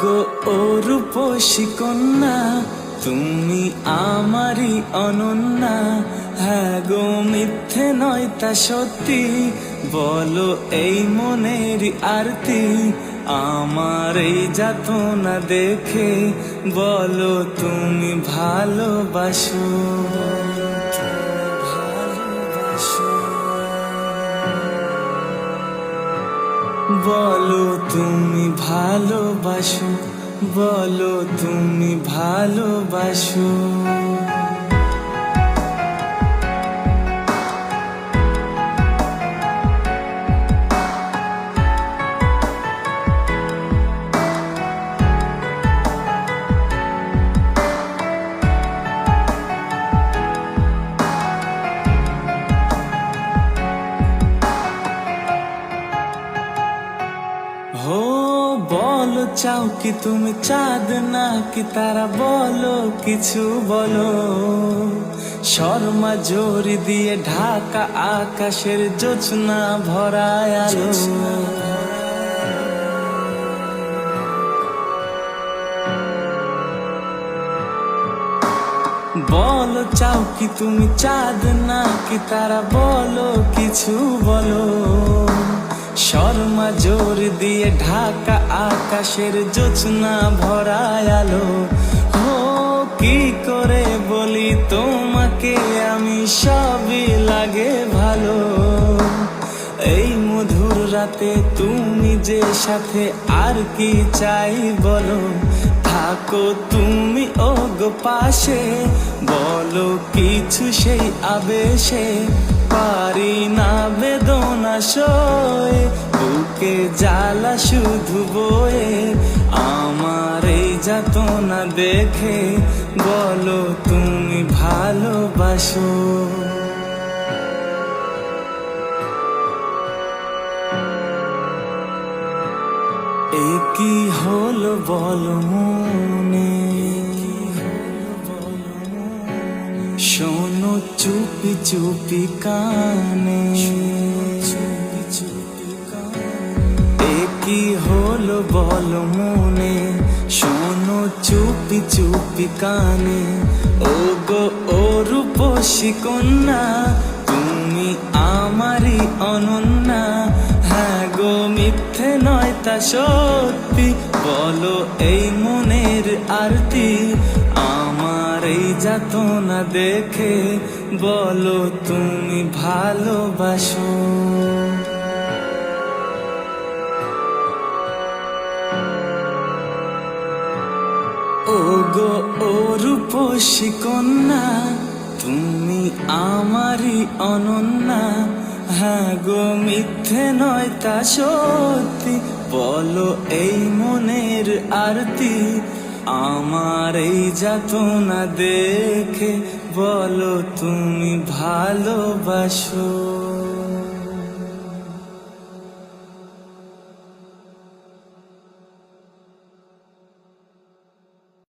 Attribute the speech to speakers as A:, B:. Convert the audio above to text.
A: গো ও রূপসী কন্যা, তুমি আমারই অনন্যা। হ্যাঁ গো মিথ্যে নয় তা সত্যি, বলো এই মনের আরতি। আমার এই যাতনা দেখে বলো তুমি ভালোবাসো, বলো তুমি ভালোবাসো, বলো তুমি ভালোবাসো। হো বলো চাও কি তুমি চাঁদ না কি তারা, বলো কিছু বলো। শর্মা জোরি দিয়ে ঢাকা আকাশের জোছনা ভরায় আলো। বলো চাও কি তুমি চাঁদ না কি তারা, বলো কিছু বলো। শর্মা জোর দিয়ে ঢাকা আকাশের জোছনা ভরায় আলো। হো কি করে বলি তোমাকে আমি, সবই লাগে ভালো। এই মধুর রাতে তুমি যে সাথে, আর কি চাই বলো। থাকো তুমি ও গো পাশে, বলো কিছু সেই আবেশে। পারি না বেদনা সয়ে, বুকে জ্বালা শুধু বয়ে। আমার এই যাতনা দেখে বলো তুমি ভালোবাসো। এ কি হলো বলো মনে, শোনো চুপি চুপি কানে। এ কি হলো বলো মনে, শোনো চুপি চুপি কানে। ও গো ও রূপসী কন্যা, তুমি আমারই অনন্যা। হ্যাঁ গো মিথ্যে নয় তা সত্যি, বলো এই মনের আরতি। আমার এই যাতনা দেখে বলো তুমি ভালোবাসো। ও গো ও রূপসী কন্যা, তুমি আমারই অনন্যা। হ্যাঁ গো মিথ্যে নয় তা সত্যি, বলো এই মনের আরতি। আমার এই যাতনা দেখে বলো তুমি ভালোবাসো।